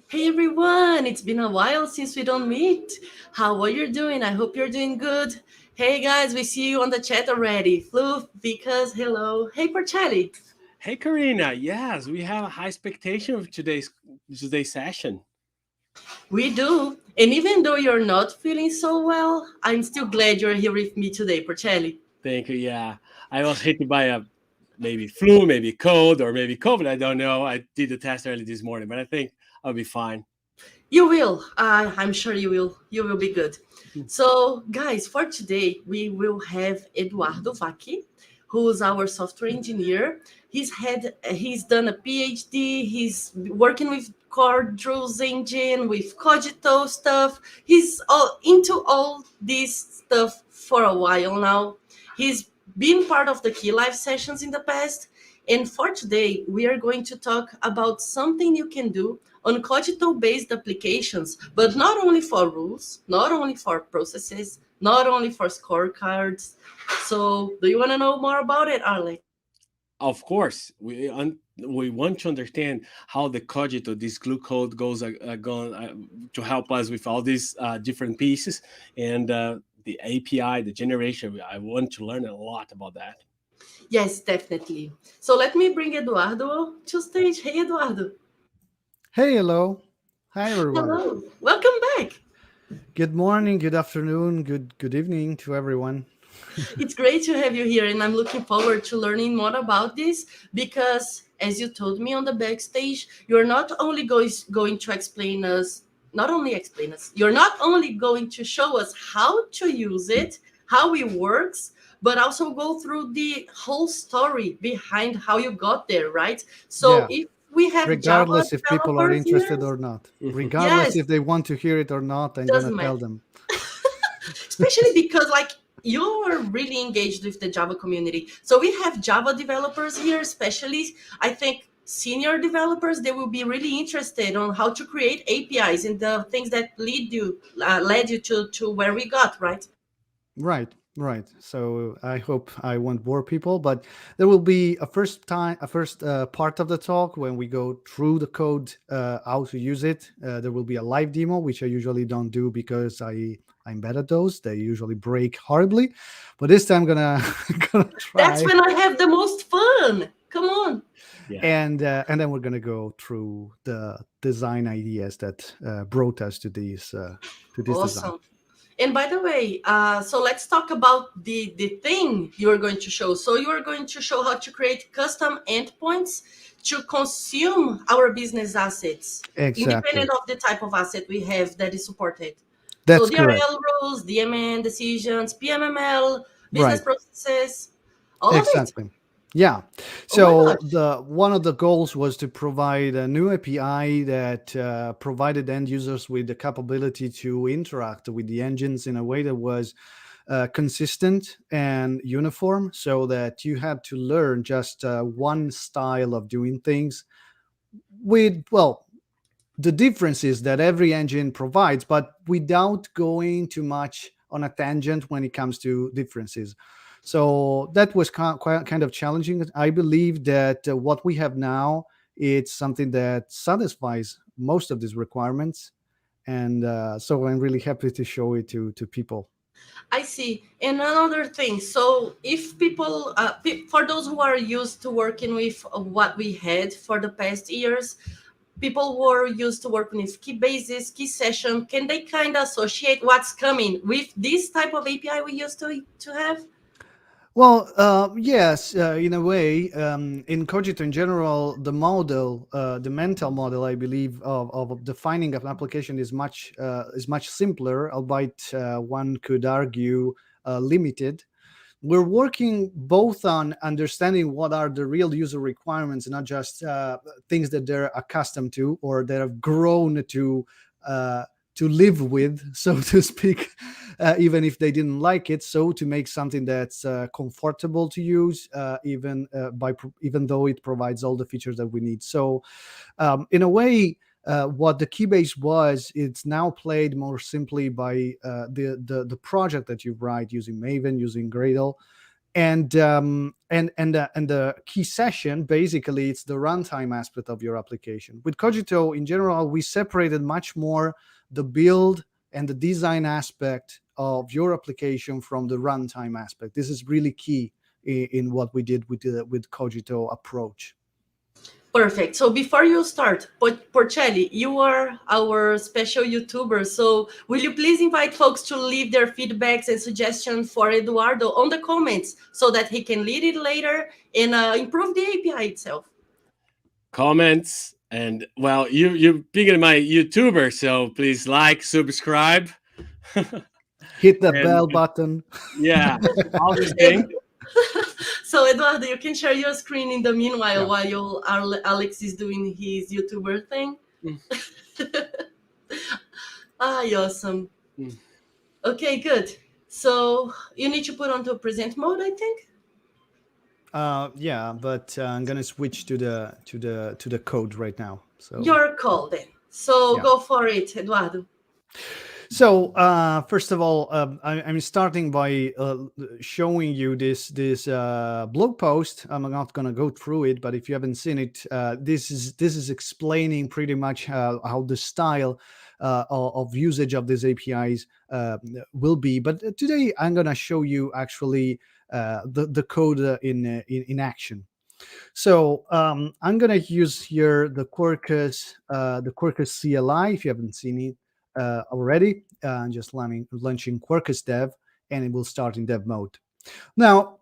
Hey everyone, it's been a while since we don't meet. How are you doing? I hope you're doing good. Hey guys, we see you on the chat already. Flu, Vikas, hello. Hey Porcelli. Hey Karina, yes, we have a high expectation of today's session. We do. And even though you're not feeling so well, I'm still glad you're here with me today, Porcelli. Thank you. Yeah, I was hit by a maybe flu, maybe cold, or maybe COVID. I don't know. I did the test early this morning, but I think I'll be fine. You will. I'm sure you will. You will be good. So, guys, for today, we will have Edoardo Vacchi, who's our software engineer. He's done a PhD. He's working with core Drools engine, with Cogito stuff. He's all into all this stuff for a while now. He's been part of the KIELive sessions in the past. And for today, we are going to talk about something you can do on Cogito-based applications, but not only for rules, not only for processes, not only for scorecards. So, do you want to know more about it, Arle? Of course, we want to understand how the Cogito, this glue code, goes going to help us with all these different pieces and the API, the generation. I want to learn a lot about that. Yes, definitely. So let me bring Eduardo to stage. Hey, Eduardo. Hey, hello. Hi, everyone. Hello. Welcome back. Good morning, good afternoon, good evening to everyone. It's great to have you here, and I'm looking forward to learning more about this because, as you told me on the backstage, you're not only going to explain us, not only explain us, you're not only going to show us how to use it, how it works, but also go through the whole story behind how you got there, right? So Yeah, if we have Java regardless if people are developers here, interested or not, Mhm. regardless yes, if they want to hear it or not, I'm gonna doesn't tell matter. them. Especially because like you are really engaged with the Java community. So we have Java developers here, especially I think senior developers. They will be really interested on how to create APIs and the things that led you to where we got, right? Right, right. So I hope I won't bore people, but there will be a first part of the talk when we go through the code, how to use it. There will be a live demo, which I usually don't do because I'm bad at those. They usually break horribly, but this time I'm gonna gonna That's try. when I have the most fun. Come on. Yeah. And then we're gonna go through the design ideas that brought us to this design. Awesome. And by the way, so let's talk about the thing you are going to show. So you are going to show how to create custom endpoints to consume our business assets, independent Exactly. of the type of asset we have that is supported. So That's correct. DRL rules, DMN decisions, PMML, business Right. processes, all of it. Exactly. Yeah. Oh my So gosh. the one of the goals was to provide a new API that provided end users with the capability to interact with the engines in a way that was consistent and uniform, so that you had to learn just one style of doing things with, well, the differences that every engine provides, but without going too much on a tangent when it comes to differences. So that was quite kind of challenging. I believe that what we have now, it's something that satisfies most of these requirements, and so I'm really happy to show it to people. I see. And another thing, so if people, for those who are used to working with what we had for the past years, people were used to working with key bases, key session. Can they kind of associate what's coming with this type of API we used to have? Well, yes, in a way, in Cogito in general, the mental model, I believe, of defining an application is much simpler, albeit one could argue limited. We're working both on understanding what are the real user requirements, not just things that they're accustomed to or that have grown uh, to live with, so to speak, even if they didn't like it. So to make something that's comfortable to use, even though it provides all the features that we need. So in a way, what the keybase was, it's now played more simply by the project that you write using Maven, using Gradle, and the key session, basically it's the runtime aspect of your application. With Kogito in general, we separated much more the build and the design aspect of your application from the runtime aspect. This is really key in what we did with Kogito approach. Perfect. So before you start, Porcelli, you are our special YouTuber. So will you please invite folks to leave their feedbacks and suggestions for Eduardo on the comments so that he can lead it later and improve the API itself? Comments, and well, you're being my YouTuber, so please like, subscribe, Hit the and bell button. yeah, all these things. So Eduardo, you can share your screen in the meanwhile Yeah. while Alex is doing his YouTuber thing. Mm. Awesome. Mm. Okay, good. So you need to put on to present mode, I think. Yeah, but I'm gonna switch to the code right now. So Your call then. So yeah. go for it, Eduardo. So first of all, I'm starting by showing you this blog post. I'm not going to go through it, but if you haven't seen it, this is explaining pretty much how the style of usage of these APIs will be. But today I'm going to show you actually the code in action. So I'm going to use here the Quarkus CLI. If you haven't seen it already, just launching Quarkus Dev, and it will start in dev mode. Now,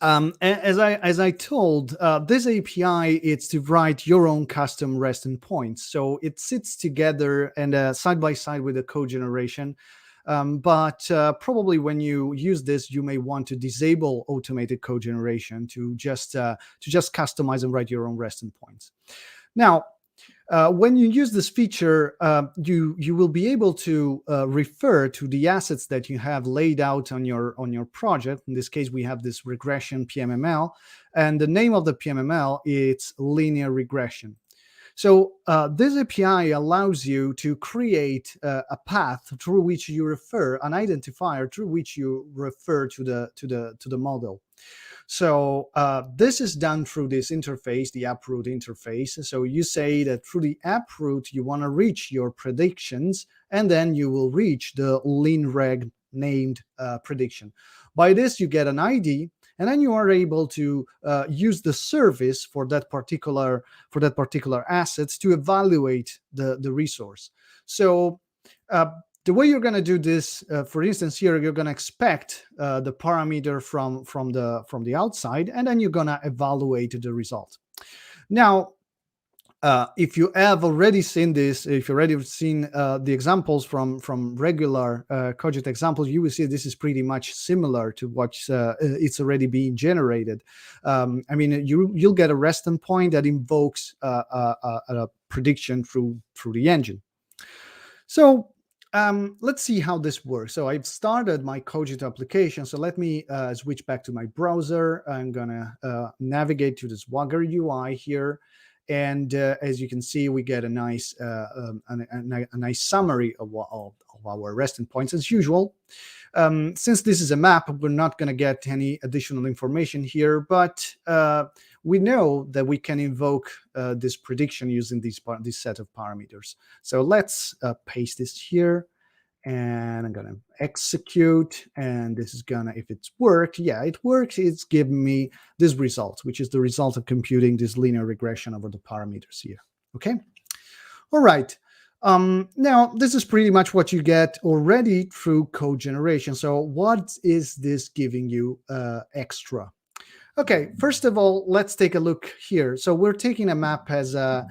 as I told, this API it's to write your own custom REST endpoints. So it sits together and side by side with the code generation. But probably when you use this, you may want to disable automated code generation to just customize and write your own REST endpoints. Now, when you use this feature, you will be able to refer to the assets that you have laid out on your project. In this case, we have this regression PMML, and the name of the PMML is linear regression. So this API allows you to create a path through which you refer, an identifier through which you refer to the model. So this is done through this interface, the AppRoot interface. So you say that through the AppRoot, you want to reach your predictions, and then you will reach the linreg named prediction. By this, you get an ID, and then you are able to use the service for that particular assets to evaluate the resource. So the way you're going to do this, for instance, here you're going to expect the parameter from the outside, and then you're going to evaluate the result. Now, if you have already seen this, if you've already seen the examples from regular Cogito examples, you will see this is pretty much similar to what it's already being generated. I mean, you'll get a REST endpoint that invokes a prediction through the engine. So let's see how this works. So I've started my Cogito application. So let me switch back to my browser. I'm gonna navigate to the Swagger UI here. And as you can see, we get a nice nice summary of our REST endpoints as usual. Since this is a map, we're not going to get any additional information here, but we know that we can invoke this prediction using this set of parameters. So let's paste this here. And I'm gonna execute, and this is gonna, if it's worked, yeah, it works. It's giving me this result, which is the result of computing this linear regression over the parameters here. Okay, all right. Now this is pretty much what you get already through code generation. So what is this giving you extra? Okay, first of all, let's take a look here. So we're taking a map as a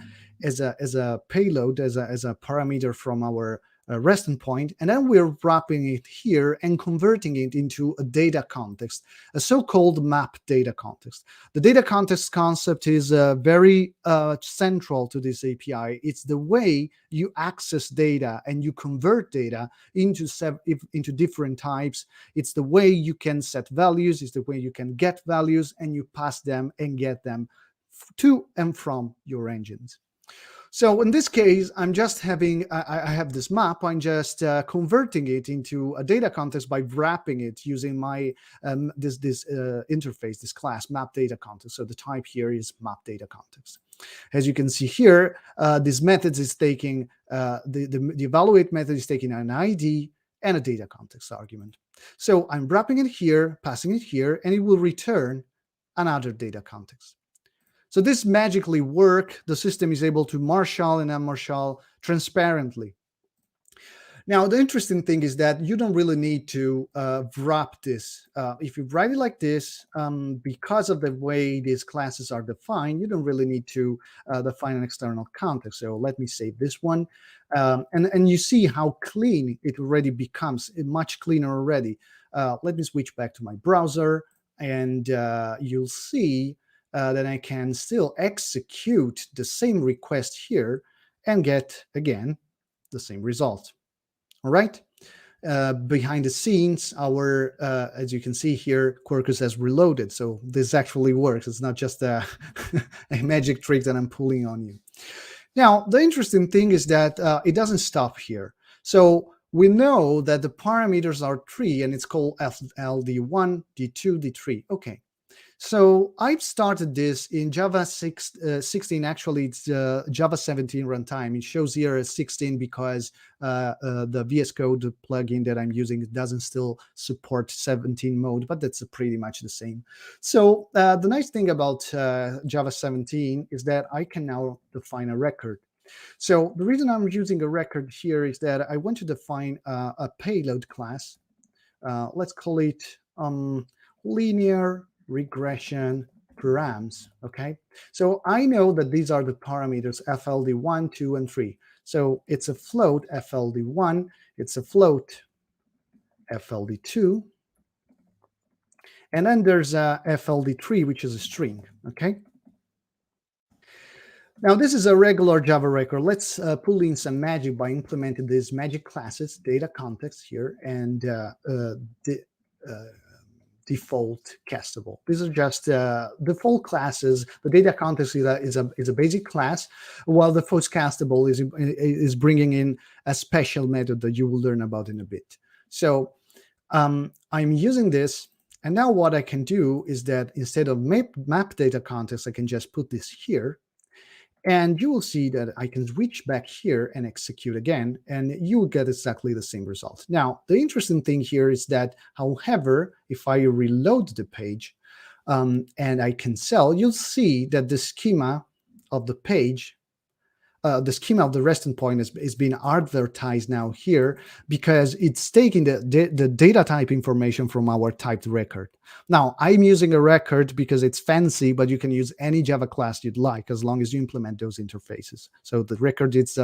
payload, as a parameter from our REST endpoint, and then we're wrapping it here and converting it into a data context, a so-called map data context. The data context concept is very central to this API. It's the way you access data and you convert data into different types. It's the way you can set values. It's the way you can get values, and you pass them and get them to and from your engines. So in this case, I'm just having, I have this map, I'm just converting it into a data context by wrapping it using my, this interface, this class, map data context. So the type here is map data context. As you can see here, this method is taking, the evaluate method is taking an ID and a data context argument. So I'm wrapping it here, passing it here, and it will return another data context. So this magically work. The system is able to marshal and unmarshal transparently. Now, the interesting thing is that you don't really need to wrap this. If you write it like this, because of the way these classes are defined, you don't really need to define an external context. So let me save this one. And you see how clean it already becomes, much cleaner already. Let me switch back to my browser, and you'll see that I can still execute the same request here and get, again, the same result. All right. Behind the scenes, our, as you can see here, Quarkus has reloaded. So this actually works. It's not just a, a magic trick that I'm pulling on you. Now, the interesting thing is that it doesn't stop here. So we know that the parameters are 3, and it's called FLD1, D2, D3. Okay. So I've started this in Java 16. Actually, it's Java 17 runtime. It shows here as 16 because the VS Code plugin that I'm using doesn't still support 17 mode, but that's pretty much the same. So the nice thing about Java 17 is that I can now define a record. So the reason I'm using a record here is that I want to define a payload class. Let's call it linear regression params. Okay, so I know that these are the parameters FLD1, 2, and 3. So it's a float FLD1, it's a float FLD2, and then there's a FLD3, which is a string. Okay. Now this is a regular Java record. Let's pull in some magic by implementing these magic classes, data context here, and default castable. These are just default classes. The data context is a basic class, while the default castable is bringing in a special method that you will learn about in a bit. So I'm using this, and now what I can do is that instead of map data context, I can just put this here. And you will see that I can switch back here and execute again, and you will get exactly the same result. Now, the interesting thing here is that, however, if I reload the page and I cancel, you'll see that the schema of the page, the schema of the resting point is being advertised now here because it's taking the data type information from our typed record. Now, I'm using a record because it's fancy, but you can use any Java class you'd like as long as you implement those interfaces. So the record, it's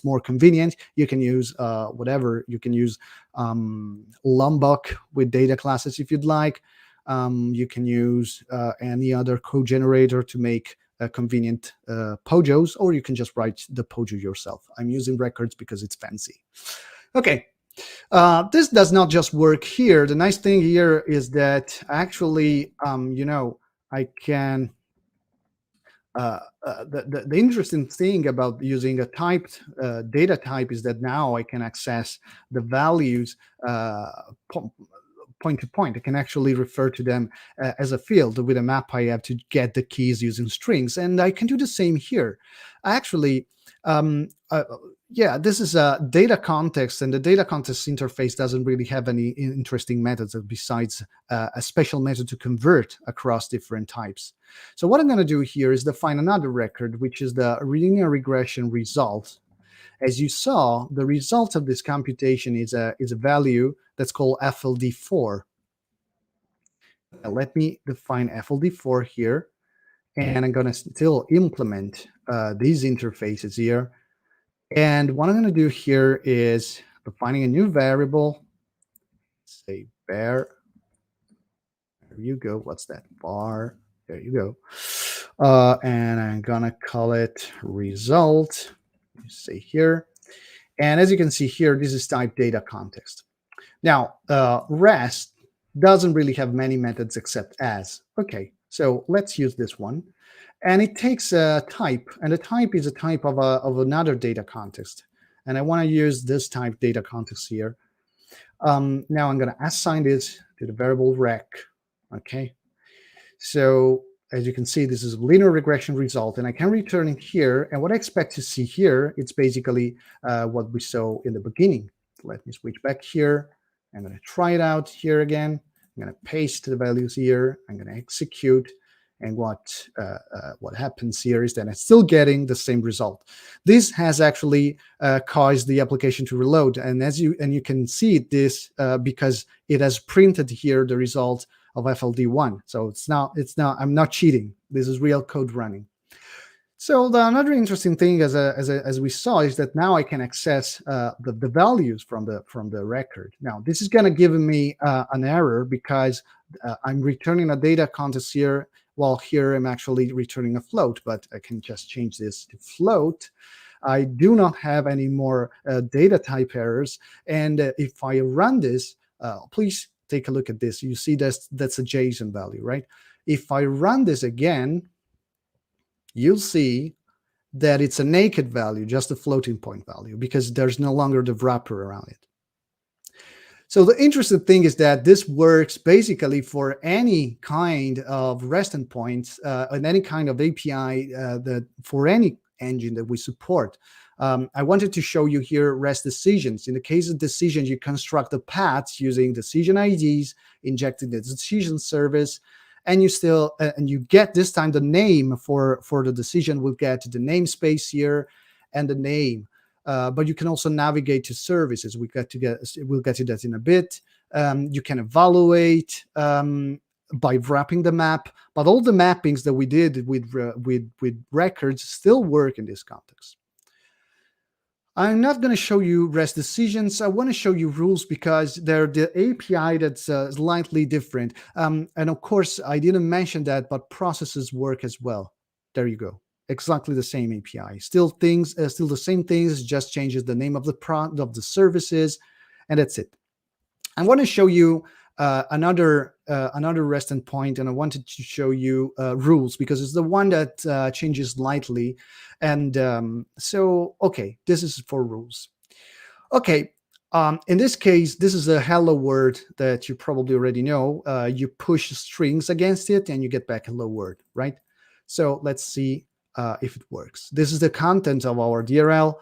more convenient. You can use whatever. You can use Lombok with data classes if you'd like. You can use any other code generator to make convenient pojos, or you can just write the pojo yourself. I'm using records because it's fancy. Okay, this does not just work here. The nice thing here is that actually, I can. The interesting thing about using a typed data type is that now I can access the values point to point. I can actually refer to them as a field. With a map, I have to get the keys using strings, and I can do the same here. Actually, this is a data context, and the data context interface doesn't really have any interesting methods besides a special method to convert across different types. So what I'm going to do here is define another record, which is the linear regression result. As you saw, the result of this computation is a value that's called FLD4. Now, let me define FLD4 here, and I'm going to still implement these interfaces here. And what I'm going to do here is defining a new variable, say var. There you go. What's that? Var. There you go. And I'm going to call it result. Say here. And as you can see here, this is type data context. Now, REST doesn't really have many methods except as. Okay, So let's use this one. And it takes a type, and the type is a type of another data context. And I want to use this type data context here. Now I'm going to assign this to the variable rec. Okay. So as you can see, this is a linear regression result, and I can return it here. And what I expect to see here, it's basically what we saw in the beginning. Let me switch back here. I'm going to try it out here again. I'm going to paste the values here. I'm going to execute. And what happens here is that I'm still getting the same result. This has actually caused the application to reload, and you can see this because it has printed here the result of FLD1. So it's not. I'm not cheating. This is real code running. So another interesting thing, as we saw, is that now I can access the values from the record. Now this is going to give me an error because I'm returning a data context here, while here I'm actually returning a float. But I can just change this to float. I do not have any more data type errors. And if I run this, please take a look at this. You see that's a JSON value, right? If I run this again, you'll see that it's a naked value, just a floating point value, because there's no longer the wrapper around it. So the interesting thing is that this works basically for any kind of REST endpoints and any kind of API for any engine that we support. I wanted to show you here REST decisions. In the case of decisions, you construct the paths using decision IDs, injecting the decision service, and you get this time the name for the decision. We'll get the namespace here and the name. But you can also navigate to services. We'll get to that in a bit. You can evaluate by wrapping the map, but all the mappings that we did with records still work in this context. I'm not going to show you REST decisions. I want to show you rules because they're the API that's slightly different. And of course, I didn't mention that, but processes work as well. There you go. Exactly the same API. Still the same things, just changes the name of the services, and that's it. I want to show you another REST endpoint, and I wanted to show you rules because it's the one that changes slightly. And so, okay, this is for rules. Okay, in this case, this is a hello word that you probably already know. You push strings against it, and you get back a hello word, right? So let's see if it works. This is the content of our DRL.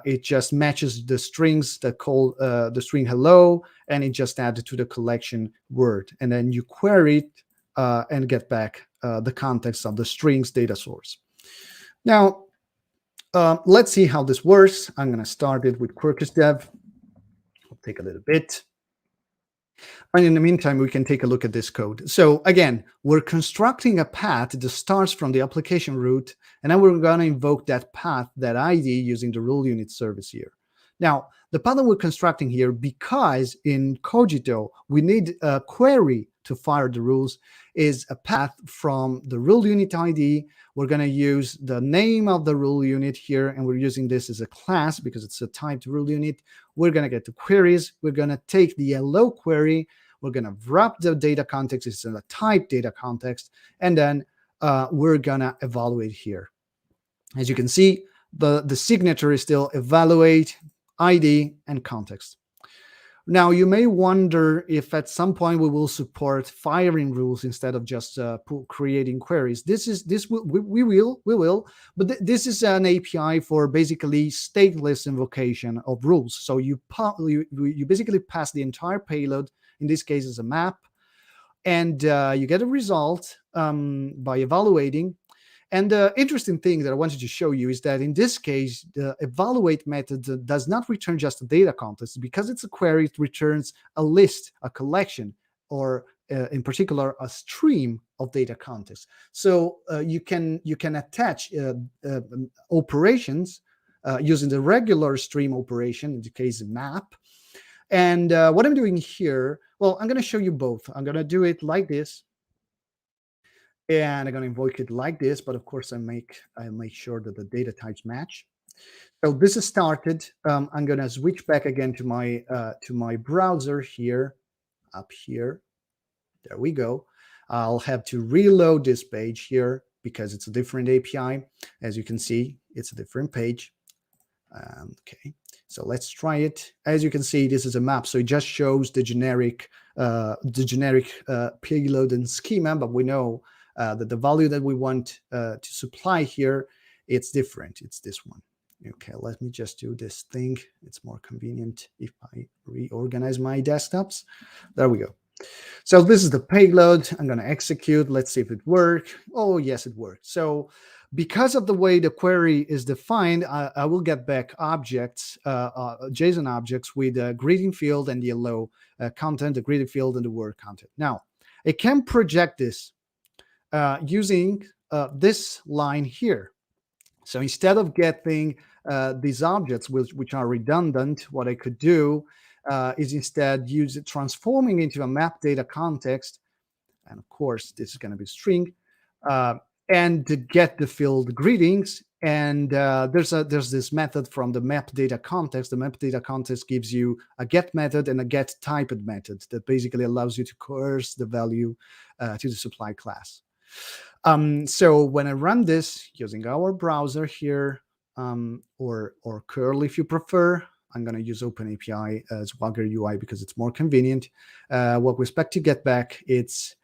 It just matches the strings that call the string hello, and it just added to the collection word. And then you query it and get back the context of the strings data source. Now, let's see how this works. I'm going to start it with Quarkus dev. It'll take a little bit. And in the meantime, we can take a look at this code. So again, we're constructing a path that starts from the application root, and then we're going to invoke that path, that ID, using the rule unit service here. Now, the path that we're constructing here, because in Kogito, we need a query to fire the rules, is a path from the rule unit ID. We're going to use the name of the rule unit here, and we're using this as a class because it's a typed rule unit. We're going to get the queries. We're going to take the hello query. We're going to wrap the data context. It's in a type data context. And then we're going to evaluate here. As you can see, the signature is still evaluate, ID, and context. Now, you may wonder if at some point we will support firing rules instead of just creating queries. We will, but this is an API for basically stateless invocation of rules. So you basically pass the entire payload. In this case, is a map, and you get a result by evaluating. And the interesting thing that I wanted to show you is that in this case, the evaluate method does not return just a data context. Because it's a query, it returns a list, a collection, or in particular, a stream of data context. So you can attach operations using the regular stream operation, in the case map. And what I'm doing here, well, I'm going to show you both. I'm going to do it like this. And I'm going to invoke it like this, but of course I make sure that the data types match. So this is started. I'm going to switch back again to my browser here, up here. There we go. I'll have to reload this page here because it's a different API. As you can see, it's a different page. Okay, so let's try it. As you can see, this is a map, so it just shows the generic payload and schema, but we know that the value that we want to supply here, it's different. It's this one. Okay, let me just do this thing. It's more convenient if I reorganize my desktops. There we go. So this is the payload. I'm going to execute. Let's see if it works. Oh, yes, it worked. So because of the way the query is defined, I will get back objects, JSON objects with a greeting field and the hello content, the greeting field and the word content. Now, I can project this using this line here. So instead of getting these objects, which are redundant, what I could do is instead use it transforming into a map data context. And of course, this is going to be string. And to get the field greetings. And there's this method from the map data context. The map data context gives you a get method and a get typed method that basically allows you to coerce the value to the supply class. So when I run this using our browser here, or curl if you prefer, I'm going to use OpenAPI as Swagger UI because it's more convenient. What we expect to get back, it's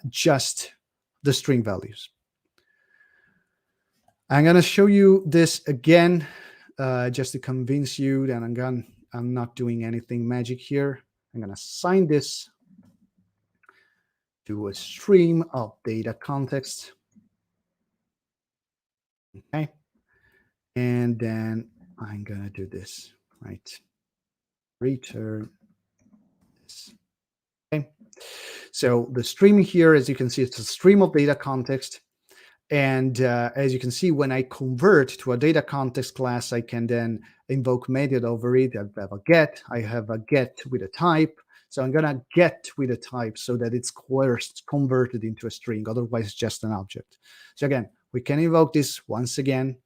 just the string values. I'm going to show you this again just to convince you that I'm not doing anything magic here. I'm going to assign this to a stream of data context. Okay. And then I'm going to do this, right? Return this. Okay. So the stream here, as you can see, it's a stream of data context. And as you can see, when I convert to a data context class, I can then invoke method over it. I have a get. I have a get with a type. So I'm going to get with a type so that it's converted into a string. Otherwise, it's just an object. So again, we can invoke this once again.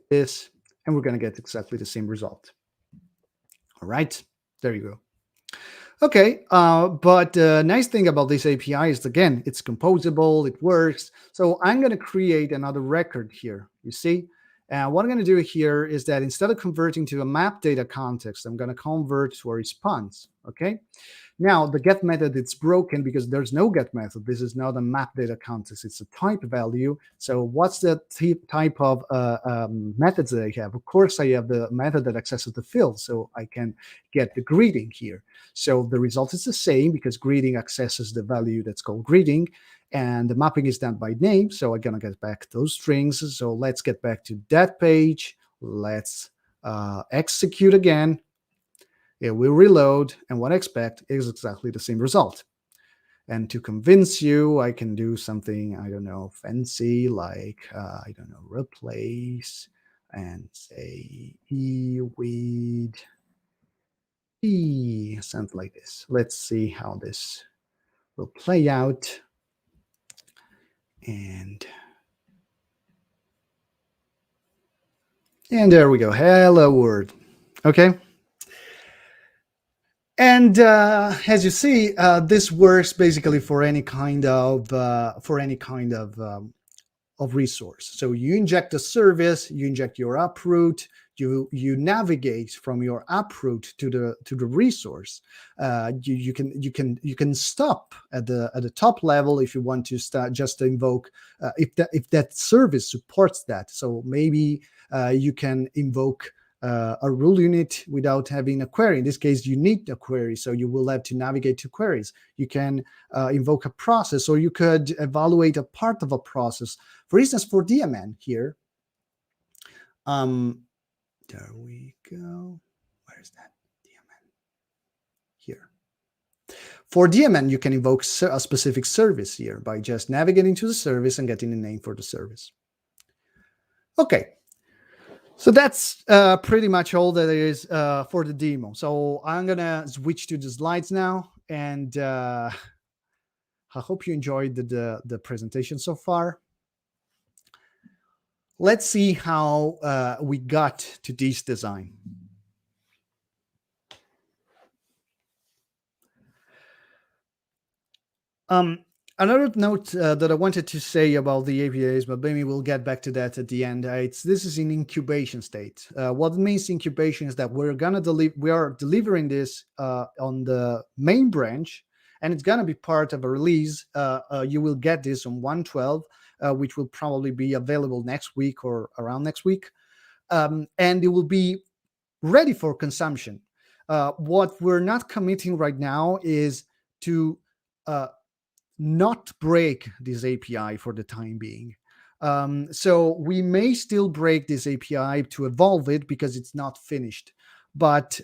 This, and we're going to get exactly the same result. All right, there you go. Okay, but the nice thing about this API is, again, it's composable, it works. So I'm going to create another record here, you see? And what I'm going to do here is that instead of converting to a map data context, I'm going to convert to a response, okay? Now, the get method, it's broken because there's no get method. This is not a map data context. It's a type value. So what's the type of methods that I have? Of course, I have the method that accesses the field. So I can get the greeting here. So the result is the same because greeting accesses the value that's called greeting. And the mapping is done by name. So I'm going to get back those strings. So let's get back to that page. Let's execute again. It will reload, and what I expect is exactly the same result. And to convince you, I can do something, I don't know, fancy, like, I don't know, replace and say E with E, something like this. Let's see how this will play out. And there we go. Hello world. Okay. And as you see, this works basically for any kind of resource. So you inject a service, you inject your uproot, you navigate from your uproot to the resource. You can stop at the top level if you want to start just to invoke if that service supports that. So maybe you can invoke a rule unit without having a query. In this case, you need a query, so you will have to navigate to queries. You can invoke a process, or you could evaluate a part of a process. For instance, for DMN here, there we go. Where is that DMN? Here. For DMN, you can invoke a specific service here by just navigating to the service and getting a name for the service. Okay. So that's pretty much all that there is for the demo. So I'm going to switch to the slides now. And I hope you enjoyed the presentation so far. Let's see how we got to this design. Um, Another note that I wanted to say about the APIs, but maybe we'll get back to that at the end. This is in incubation state. What it means incubation is that we are delivering this on the main branch, and it's gonna be part of a release. You will get this on 1.12, which will probably be available next week or around next week, and it will be ready for consumption. What we're not committing right now is to uh, not break this API for the time being. So we may still break this API to evolve it because it's not finished. But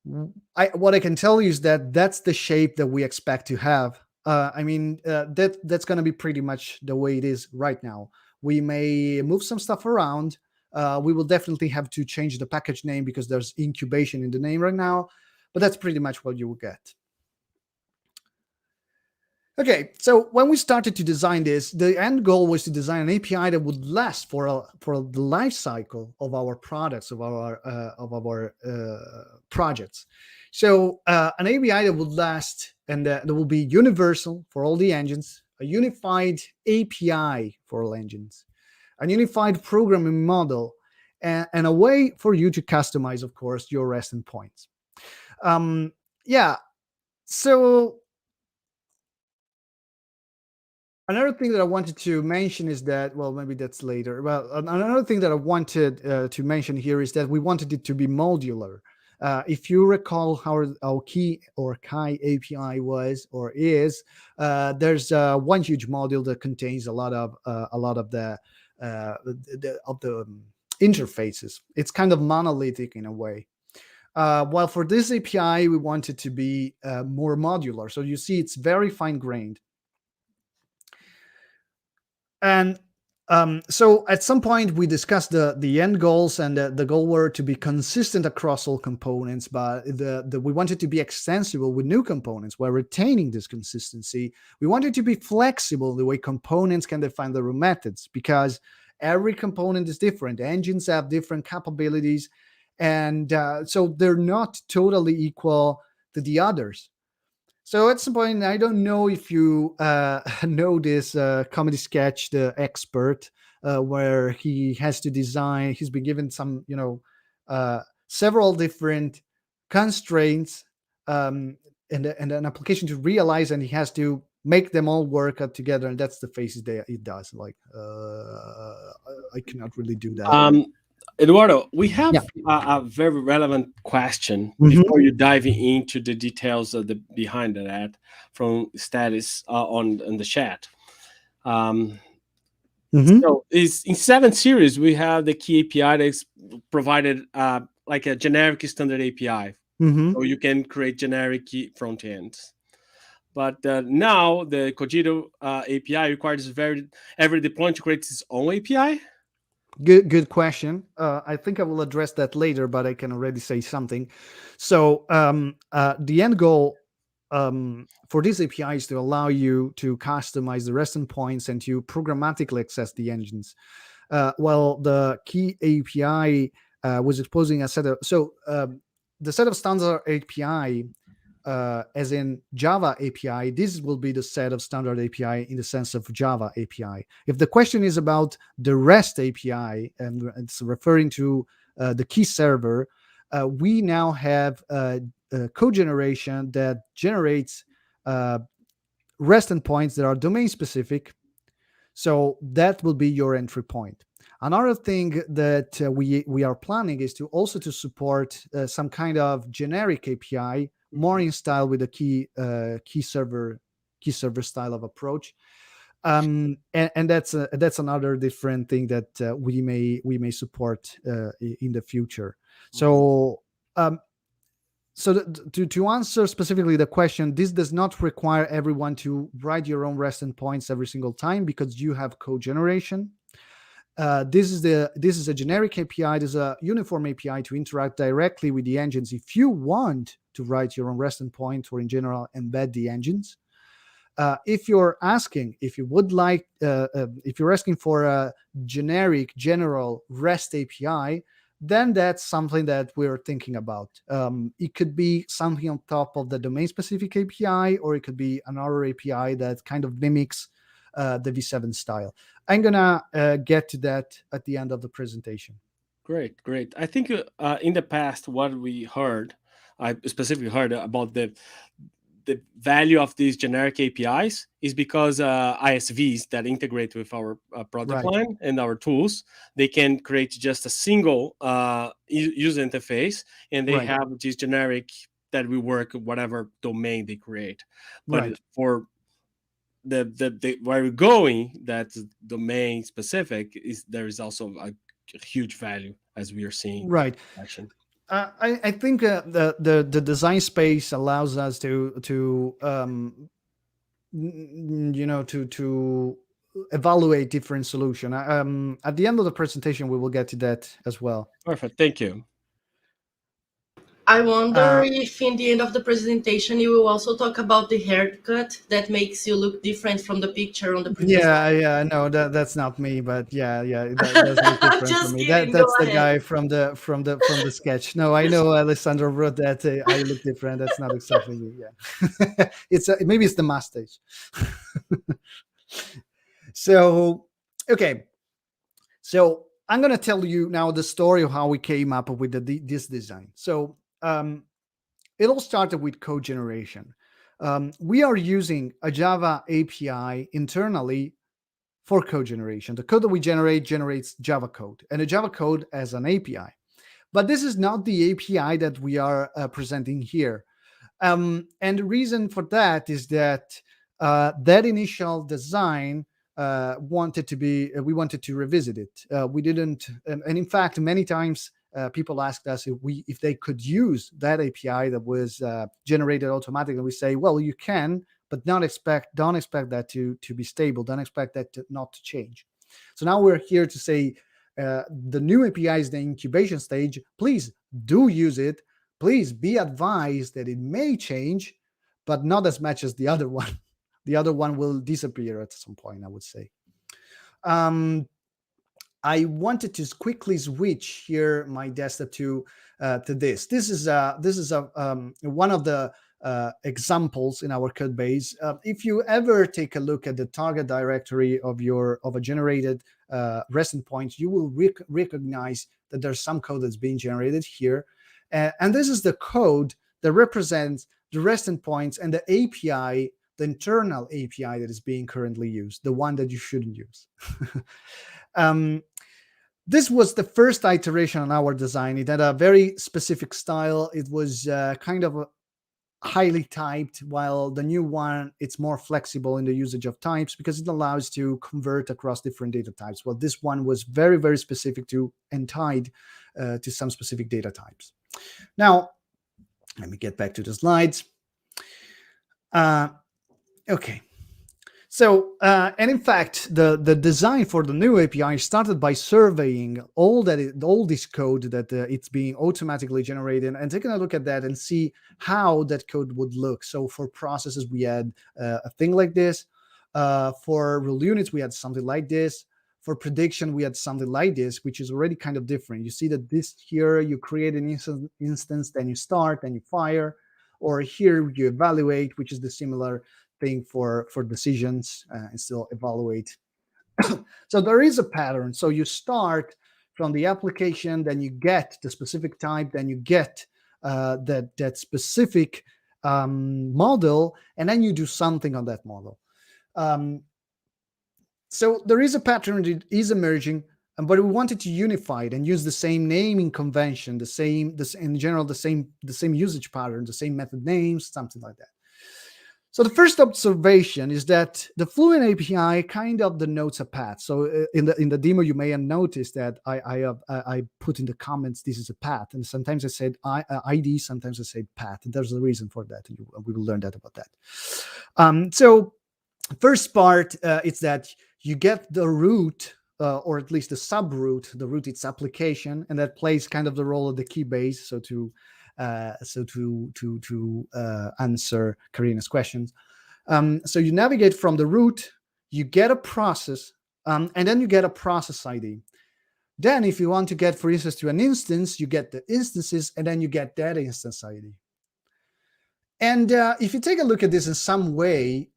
what I can tell you is that that's the shape that we expect to have. That's going to be pretty much the way it is right now. We may move some stuff around. We will definitely have to change the package name because there's incubation in the name right now. But that's pretty much what you will get. Okay, so when we started to design this, the end goal was to design an API that would last for the life cycle of our products, of our projects. So an API that would last and that will be universal for all the engines, a unified API for all engines, a unified programming model, and a way for you to customize, of course, your REST endpoints. Yeah, so another thing that I wanted to mention is that, well, maybe that's later. Well, another thing that I wanted to mention here is that we wanted it to be modular. If you recall how our key or Kai API was or is, there's one huge module that contains a lot of the interfaces. It's kind of monolithic in a way. While for this API, we want it to be more modular. So you see, it's very fine grained. And so at some point we discussed the end goals, and the goal were to be consistent across all components, but we wanted to be extensible with new components while retaining this consistency. We wanted to be flexible the way components can define their own methods, because every component is different. Engines have different capabilities, and so they're not totally equal to the others. So at some point, I don't know if you know this comedy sketch, The Expert, where he has to design. He's been given some, several different constraints and an application to realize, and he has to make them all work out together. And that's the faces that it does. Like, I cannot really do that. Eduardo, we have Yeah. a very relevant question Mhm. before you dive into the details of the behind that from status on the chat. Mhm. So is in 7 series we have the key API that's provided like a generic standard API, Mhm. so you can create generic key front ends. But now the Kogito API requires every deployment to create its own API. Good question. I think I will address that later, but I can already say something. So the end goal for this API is to allow you to customize the REST endpoints and to programmatically access the engines. Well, the key API was exposing a set of the set of standard API. As in Java API, this will be the set of standard API in the sense of Java API. If the question is about the REST API, and it's referring to the key server, we now have code generation that generates REST endpoints that are domain specific. So that will be your entry point. Another thing that we are planning is to also to support some kind of generic API, more in style with the key server style of approach, and that's another different thing that we may support in the future. So. To answer specifically the question, this does not require everyone to write your own REST endpoints every single time, because you have code generation. This is a generic API. This is a uniform API to interact directly with the engines. If you want to write your own REST endpoint, or in general embed the engines, if you're asking for a generic general REST API, then that's something that we're thinking about. It could be something on top of the domain-specific API, or it could be another API that kind of mimics the V7 style. I'm gonna get to that at the end of the presentation. Great, great. I think in the past, what we heard, I specifically heard about the value of these generic APIs is because ISVs that integrate with our product Right, line and our tools, they can create just a single user interface, and they right, have this generic that will work whatever domain they create. But right, for the where we're going, that domain specific, is there is also a huge value as we are seeing right. action. I think the design space allows us to to evaluate different solution. At the end of the presentation, we will get to that as well. Perfect, thank you. I wonder Uh, if in the end of the presentation you will also talk about the haircut that makes you look different from the picture on the previous yeah, no, that's not me, but yeah, that does look slide. different from Just me. kidding, go That's the ahead. guy from the sketch. No, I know Alessandro wrote that I look different. That's not exactly me. Yeah, it's maybe it's the mustache. So okay, so I'm gonna tell you now the story of how we came up with this design. So it all started with code generation. We are using a Java API internally for code generation. The code that we generate generates Java code, and the Java code as an API. But this is not the API that we are presenting here. And the reason for that is that that initial design wanted to be, we wanted to revisit it. We didn't, and in fact, many times people asked us if they could use that API that was generated automatically. We say, well, you can, but don't expect that to be stable. Don't expect that not to change. So now we're here to say the new API is the incubation stage. Please do use it. Please be advised that it may change, but not as much as the other one. The other one will disappear at some point, I would say. I wanted to quickly switch here my desktop to this. This is one of the examples in our code base. If you ever take a look at the target directory of a generated REST endpoint, you will recognize that there's some code that's being generated here, and this is the code that represents the REST endpoints and the API, the internal API that is being currently used, the one that you shouldn't use. This was the first iteration on our design. It had a very specific style. It was kind of highly typed, while the new one, it's more flexible in the usage of types because it allows to convert across different data types. Well, this one was very, very specific to and tied to some specific data types. Now, let me get back to the slides. Okay. So, and in fact, the design for the new API started by surveying all this code that it's being automatically generated, and taking a look at that and see how that code would look. So, for processes, we had a thing like this. For rule units, we had something like this. For prediction, we had something like this, which is already kind of different. You see that this here, you create an instance, then you start, then you fire, or here you evaluate, which is the similar thing for decisions and still evaluate. So there is a pattern. So you start from the application, then you get the specific type, then you get that specific model, and then you do something on that model. So there is a pattern that is emerging, but we wanted to unify it and use the same naming convention, in general, the same usage pattern, the same method names, something like that. So the first observation is that the Fluent API kind of denotes a path. So in the demo, you may have noticed that I put in the comments this is a path, and sometimes I said ID, sometimes I said path, and there's a reason for that, and we will learn that about that. So first part is that you get the root, or at least the subroot, the root its application, and that plays kind of the role of the key base. So to answer Karina's questions. So you navigate from the root, you get a process, and then you get a process ID. Then if you want to get, for instance, to an instance, you get the instances, and then you get that instance ID. And if you take a look at this in some way,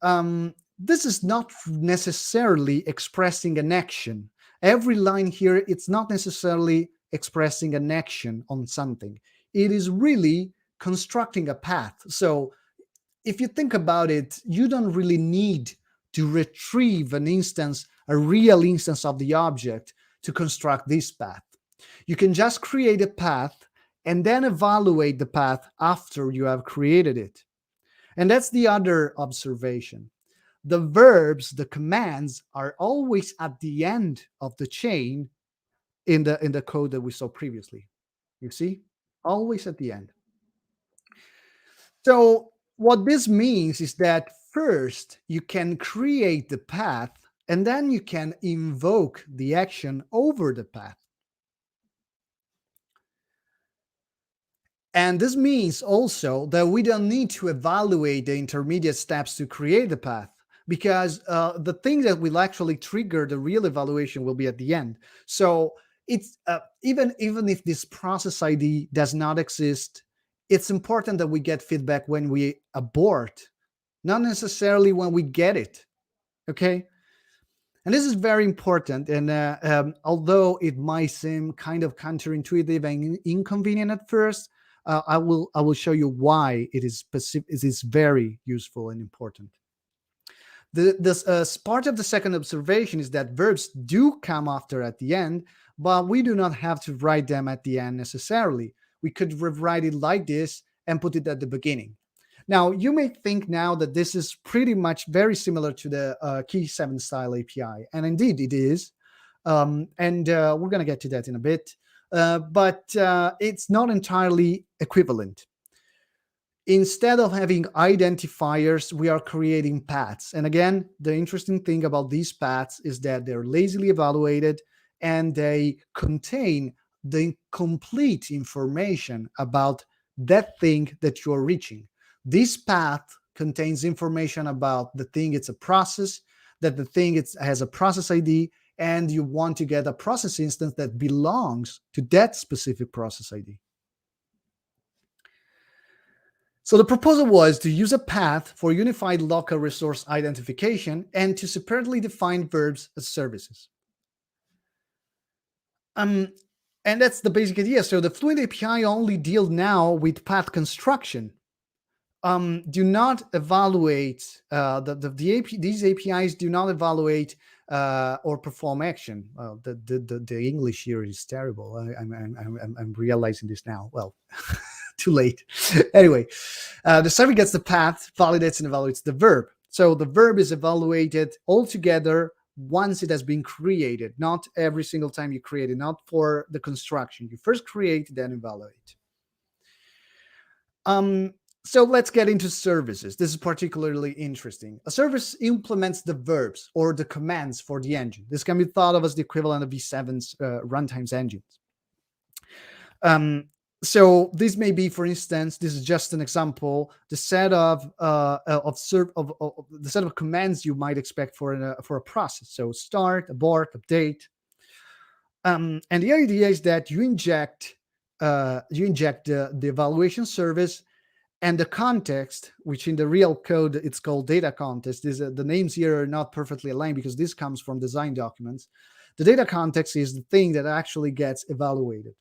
this is not necessarily expressing an action. Every line here, it's not necessarily expressing an action on something. It is really constructing a path. So if you think about it, you don't really need to retrieve an instance, a real instance of the object to construct this path. You can just create a path and then evaluate the path after you have created it. And that's the other observation. The verbs, the commands, are always at the end of the chain in the code that we saw previously. You see? Always at the end. So what this means is that first you can create the path, and then you can invoke the action over the path. And this means also that we don't need to evaluate the intermediate steps to create the path, because the thing that will actually trigger the real evaluation will be at the end. So it's even if this process ID does not exist, it's important that we get feedback when we abort, not necessarily when we get it. Okay. And this is very important. And although it might seem kind of counterintuitive and inconvenient at first, I will show you why it is specific. It is very useful and important. This part of the second observation is that verbs do come after at the end, but we do not have to write them at the end necessarily. We could rewrite it like this and put it at the beginning. Now, you may think now that this is pretty much very similar to the Key 7 style API, and indeed it is. And we're going to get to that in a bit. But it's not entirely equivalent. Instead of having identifiers, we are creating paths. And again, the interesting thing about these paths is that they're lazily evaluated and they contain the complete information about that thing that you're reaching. This path contains information about the thing, it's a process, that the thing has a process ID, and you want to get a process instance that belongs to that specific process ID. So the proposal was to use a path for unified local resource identification and to separately define verbs as services. And that's the basic idea. So the Fluent API only deals now with path construction. Do not evaluate these APIs do not evaluate or perform action. The English here is terrible. I'm realizing this now. Well, too late. Anyway, the server gets the path, validates and evaluates the verb. So the verb is evaluated altogether once it has been created, not every single time you create it, not for the construction. You first create, then evaluate. So let's get into services. This is particularly interesting. A service implements the verbs or the commands for the engine. This can be thought of as the equivalent of V7's runtimes engines. So this may be, for instance, this is just an example, the set of the set of commands you might expect for a process. So start, abort, update, and the idea is that you inject the evaluation service and the context, which in the real code it's called data context. The names here are not perfectly aligned because this comes from design documents. The data context is the thing that actually gets evaluated.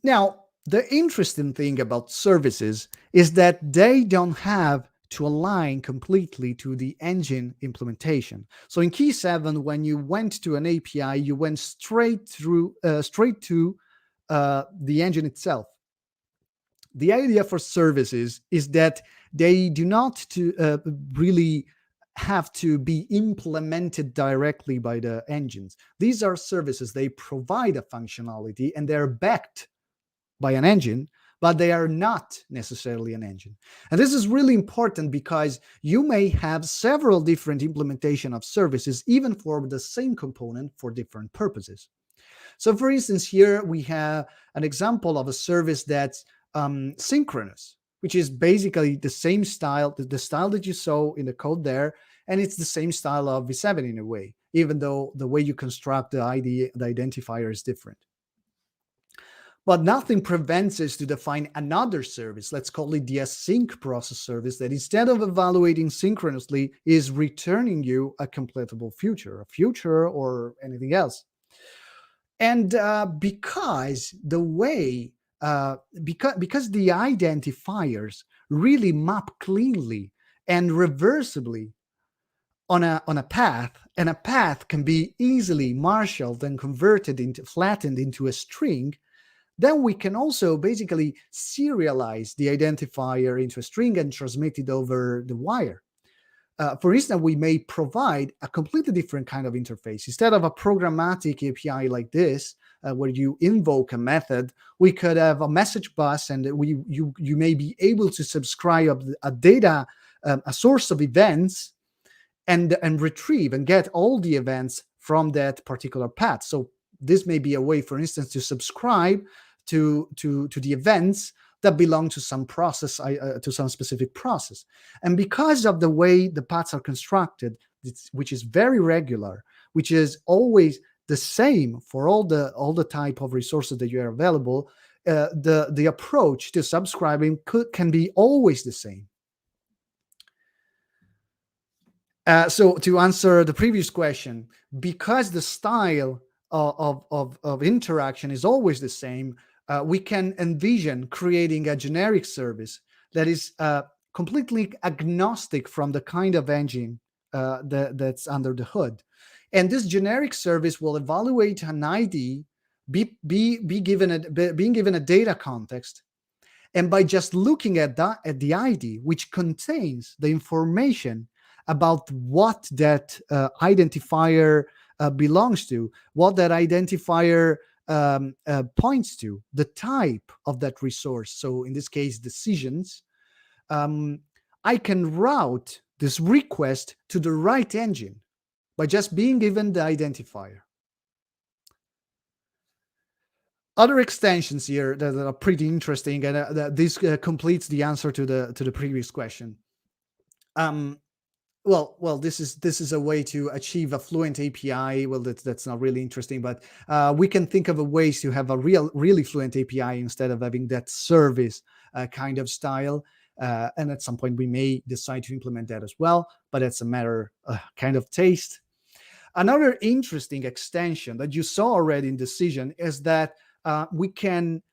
Now, the interesting thing about services is that they don't have to align completely to the engine implementation. So in Key 7, when you went to an API, you went straight to the engine itself. The idea for services is that they do not really have to be implemented directly by the engines. These are services. They provide a functionality and they're backed by an engine, but they are not necessarily an engine. And this is really important because you may have several different implementation of services, even for the same component for different purposes. So for instance, here we have an example of a service that's synchronous, which is basically the same style, the style that you saw in the code there, and it's the same style of V7 in a way. even though the way you construct the ID, the identifier is different. But nothing prevents us to define another service, let's call it the async process service, that instead of evaluating synchronously is returning you a completable future, a future or anything else. And because the way, because the identifiers really map cleanly and reversibly on a path, and a path can be easily marshaled and converted into, flattened into a string, then we can also basically serialize the identifier into a string and transmit it over the wire. For instance, we may provide a completely different kind of interface. Instead of a programmatic API like this, where you invoke a method, we could have a message bus, and you may be able to subscribe a data, a source of events, and retrieve and get all the events from that particular path. So this may be a way, for instance, to subscribe to the events that belong to some process, to some specific process. And because of the way the paths are constructed, which is very regular, which is always the same for all the type of resources that you are available, the approach to subscribing can be always the same. So to answer the previous question, because the style of interaction is always the same, we can envision creating a generic service that is completely agnostic from the kind of engine that's under the hood. And this generic service will evaluate an ID, being given a data context, and by just looking at the ID, which contains the information about what that identifier belongs to, what that identifier points to, the type of that resource. So in this case, decisions. I can route this request to the right engine by just being given the identifier. Other extensions here that are pretty interesting, and this completes the answer to the previous question. Well, this is a way to achieve a fluent API. Well, that's not really interesting, but we can think of ways to have a really fluent API instead of having that service kind of style. And at some point, we may decide to implement that as well, but it's a matter kind of taste. Another interesting extension that you saw already in Decision is that we can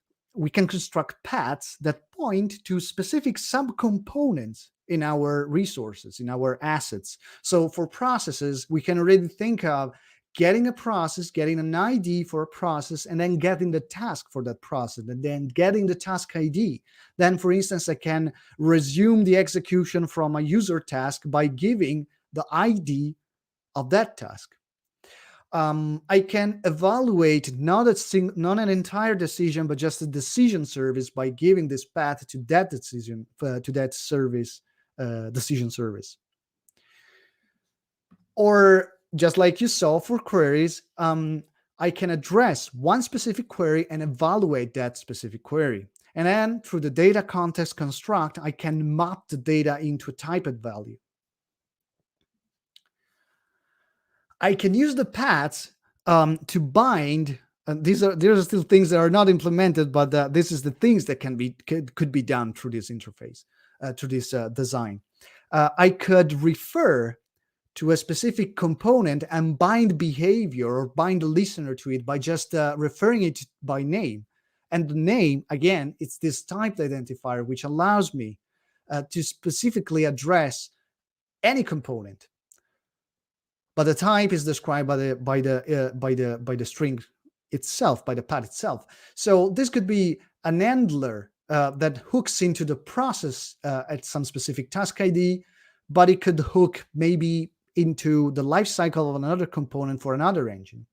construct paths that point to specific subcomponents in our resources, in our assets. So for processes, we can already think of getting a process, getting an ID for a process, and then getting the task for that process, and then getting the task ID. Then, for instance, I can resume the execution from a user task by giving the ID of that task. I can evaluate not an entire decision, but just a decision service by giving this path to that decision, to that service, decision service. Or just like you saw for queries, I can address one specific query and evaluate that specific query. And then through the data context construct, I can map the data into a typed value. I can use the paths to bind. And these are still things that are not implemented, but this is the things that could be done through this interface, through this design. I could refer to a specific component and bind behavior or bind the listener to it by just referring it by name. And the name, again, it's this typed identifier, which allows me to specifically address any component. But the type is described by the string itself, by the path itself. So this could be an handler that hooks into the process at some specific task ID, but it could hook maybe into the lifecycle of another component for another engine.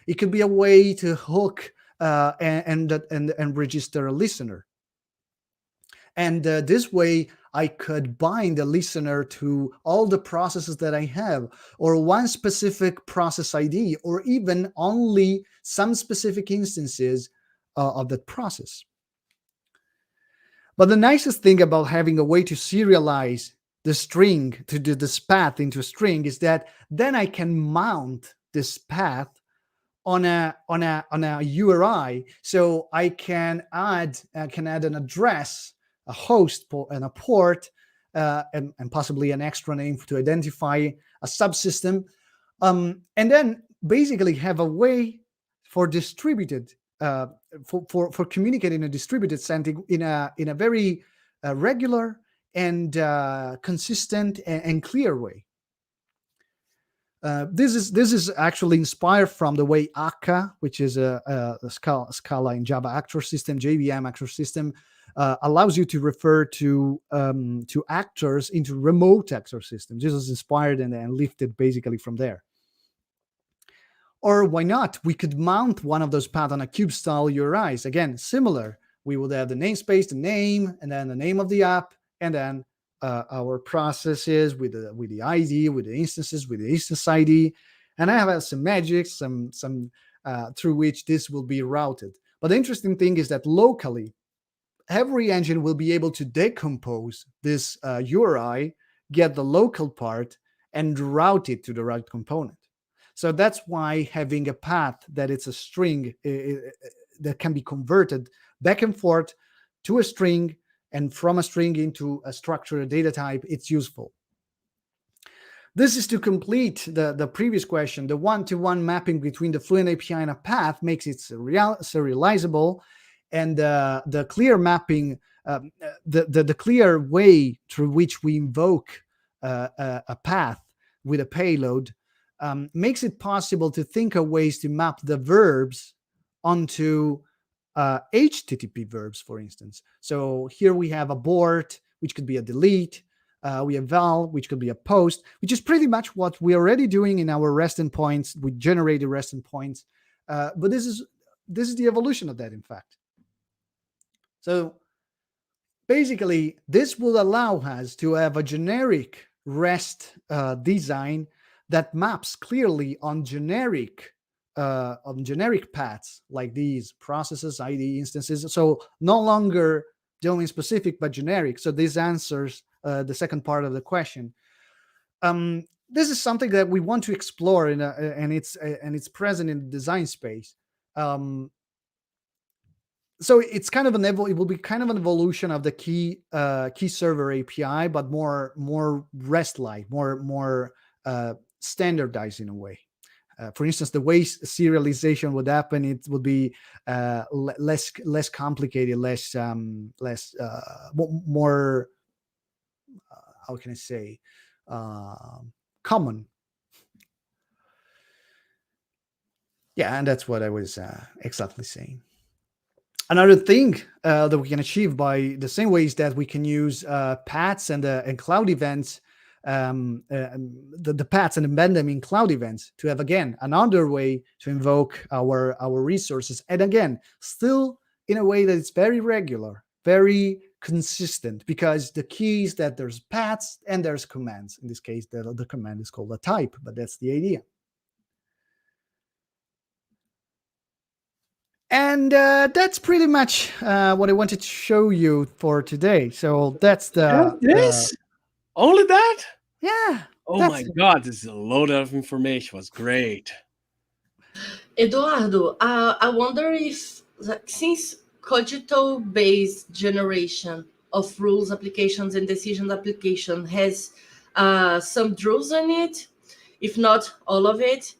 It could be a way to hook and register a listener. And this way, I could bind a listener to all the processes that I have, or one specific process ID, or even only some specific instances of that process. But the nicest thing about having a way to serialize the string, to do this path into a string, is that then I can mount this path on a URI. So I can add an address, a host, and a port, and possibly an extra name to identify a subsystem, and then basically have a way for distributed for communicating a distributed setting in a very regular and consistent and clear way. This is actually inspired from the way Akka, which is a Scala in Java actor system, JVM actor system, allows you to refer to actors into remote actor systems. This was inspired and lifted basically from there. Or why not? We could mount one of those paths on a kube style URIs. Again, similar. We would have the namespace, the name, and then the name of the app, and then our processes with the ID, with the instances, with the instance ID, and I have some magic, some through which this will be routed. But the interesting thing is that locally, every engine will be able to decompose this URI, get the local part, and route it to the right component. So that's why having a path that it's a string that can be converted back and forth to a string, and from a string into a structured data type, it's useful. This is to complete the previous question. The one-to-one mapping between the Fluent API and a path makes it serializable, and the clear mapping, the clear way through which we invoke a path with a payload makes it possible to think of ways to map the verbs onto HTTP verbs, for instance. So here we have abort, which could be a delete. We have val, which could be a post, which is pretty much what we're already doing in our REST endpoints. We generated REST endpoints, but this is the evolution of that, in fact. So basically, this will allow us to have a generic REST design that maps clearly on generic paths like these processes, ID, instances. So no longer domain specific, but generic. So this answers the second part of the question. This is something that we want to explore and it's present in the design space. So it's kind of it will be kind of an evolution of the key server API, but more REST-like, more standardized in a way. For instance, the way serialization would happen, it would be less complicated, more how can I say, common. Yeah, and that's what I was exactly saying. Another thing that we can achieve by the same ways that we can use paths and cloud events, the paths and embed them in cloud events to have, again, another way to invoke our resources. And again, still in a way that it's very regular, very consistent, because the key is that there's paths and there's commands. In this case, the command is called a type, but that's the idea. And that's pretty much what I wanted to show you for today. So that's this? Only that? Yeah. Oh my God, this is a load of information. It was great. Eduardo, I wonder if, since Cogito-based generation of rules applications and decision application has some Drools in it, if not all of it,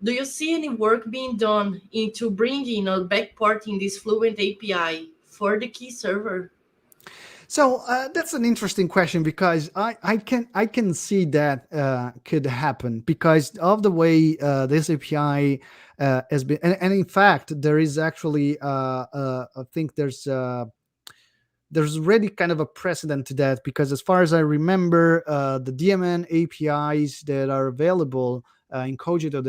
do you see any work being done into bringing or backporting this Fluent API for the key server? So that's an interesting question, because I can see that could happen because of the way this API has been, and in fact there is actually I think there's already kind of a precedent to that, because as far as I remember, the DMN APIs that are available in Kogito,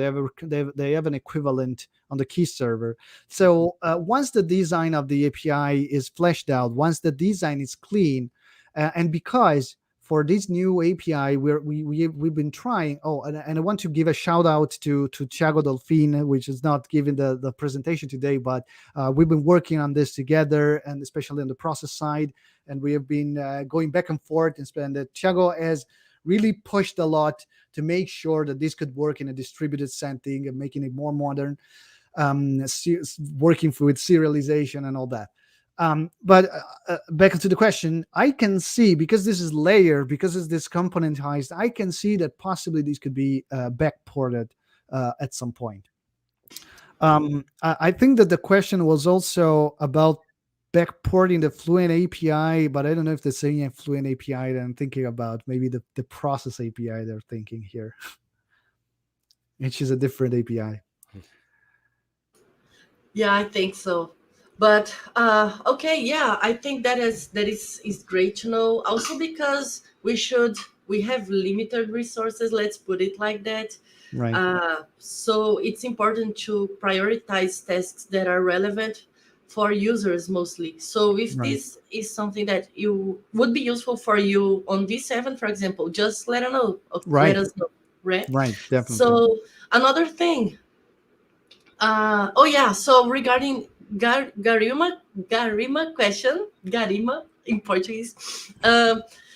they have an equivalent on the key server. So once the design of the API is fleshed out, once the design is clean, and because for this new API, we've been trying. Oh, and I want to give a shout out to Thiago Delfin, which is not giving the presentation today, but we've been working on this together, and especially on the process side. And we have been going back and forth, and Thiago has really pushed a lot to make sure that this could work in a distributed setting and making it more modern, working with serialization and all that. But back to the question, I can see, because this is layered, because it's this componentized, I can see that possibly this could be backported at some point. I think that the question was also about backporting the Fluent API, but I don't know if they're saying Fluent API that I'm thinking about. Maybe the process API they're thinking here, which is a different API. Yeah, I think so. But okay, yeah, I think that is great to know. Also because we have limited resources. Let's put it like that. Right. So it's important to prioritize tasks that are relevant for users mostly. So if Right. this is something that you would be useful for you on D7, for example, just let us know. Let Right. us know, right? Right. Definitely. So another thing, oh yeah. So regarding Garima question, Garima in Portuguese.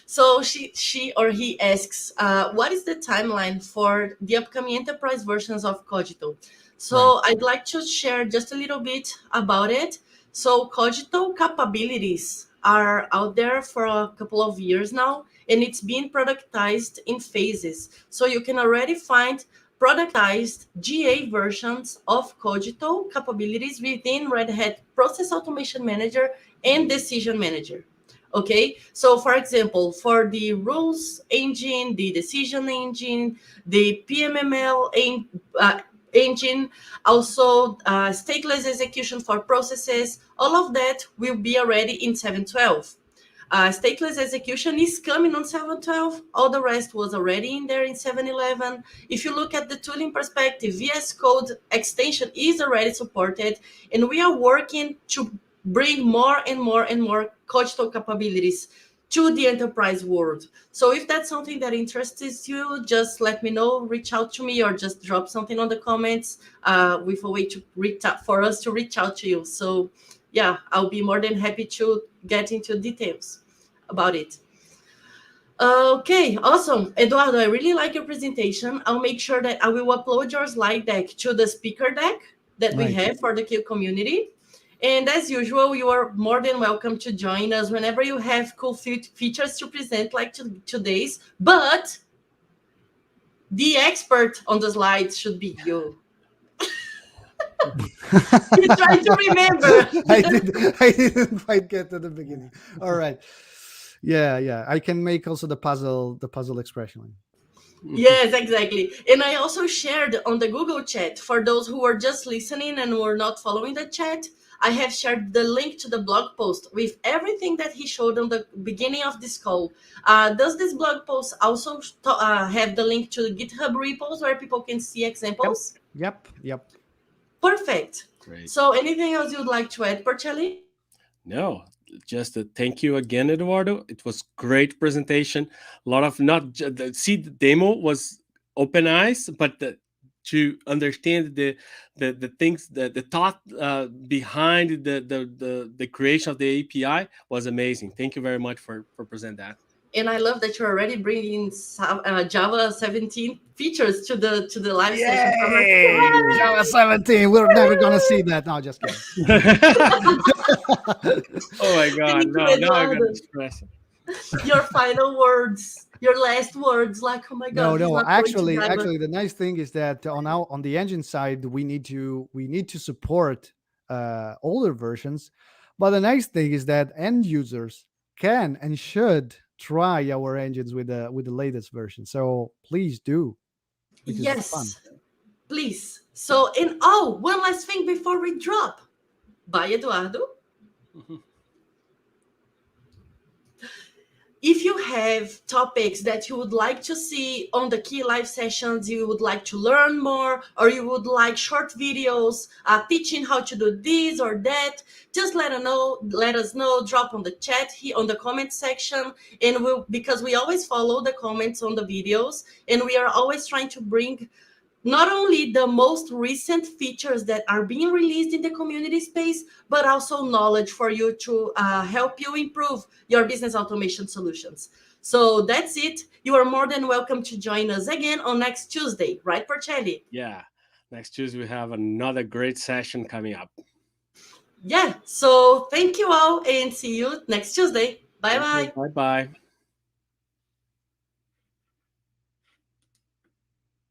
So she or he asks, what is the timeline for the upcoming enterprise versions of Cogito? So Right. I'd like to share just a little bit about it. So Cogito capabilities are out there for a couple of years now, and it's being productized in phases. So you can already find productized GA versions of Cogito capabilities within Red Hat Process Automation Manager and Decision Manager. Okay, so for example, for the rules engine, the decision engine, the PMML engine, also stateless execution for processes, all of that will be already in 7.12. Stateless execution is coming on 7.12. All the rest was already in there in 7.11. If you look at the tooling perspective, VS Code extension is already supported, and we are working to bring more and more and more Cogito capabilities to the enterprise world. So if that's something that interests you, just let me know, reach out to me, or just drop something on the comments with a way to reach out for us to reach out to you. So yeah, I'll be more than happy to get into details about it. Okay, awesome. Eduardo, I really like your presentation. I'll make sure that I will upload your slide deck to the speaker deck that we Right. have for the Q community. And as usual, you are more than welcome to join us whenever you have cool features to present like today's. But the expert on the slides should be you. You try to remember. I didn't quite get to the beginning. All right. Yeah. I can make also the puzzle expression. Yes, exactly. And I also shared on the Google chat for those who were just listening and were not following the chat. I have shared the link to the blog post with everything that he showed on the beginning of this call. Does this blog post also have the link to the GitHub repos where people can see examples? Yep. Perfect. Great. So anything else you'd like to add, Porcelli? No, just a thank you again, Eduardo. It was great presentation. A lot of the demo was open eyes, but to understand the things, the thought behind the creation of the API was amazing. Thank you very much for present that. And I love that you're already bringing Java 17 features to the live session. So I'm like, Yay! Java 17. We're never gonna see that. No, just kidding. Oh my God! thank you, No, now I got Eduardo. stressed. Your final words, your last words, like, oh my God, he's No. not going to Java. Actually, the nice thing is that on the engine side, we need to support older versions. But the nice thing is that end users can and should try our engines with the latest version. So please do, because it's fun. Yes, please. So, and oh, one last thing before we drop. Bye, Eduardo. if you have topics that you would like to see on the KIELive sessions, you would like to learn more, or you would like short videos teaching how to do this or that, just let us know. Let us know. Drop on the chat here on the comment section, and because we always follow the comments on the videos, and we are always trying to bring not only the most recent features that are being released in the community space, but also knowledge for you to help you improve your business automation solutions. So that's it. You are more than welcome to join us again on next Tuesday, right, Porcelli? Yeah. Next Tuesday, we have another great session coming up. Yeah. So thank you all and see you next Tuesday. Bye Thank you. bye. Bye bye.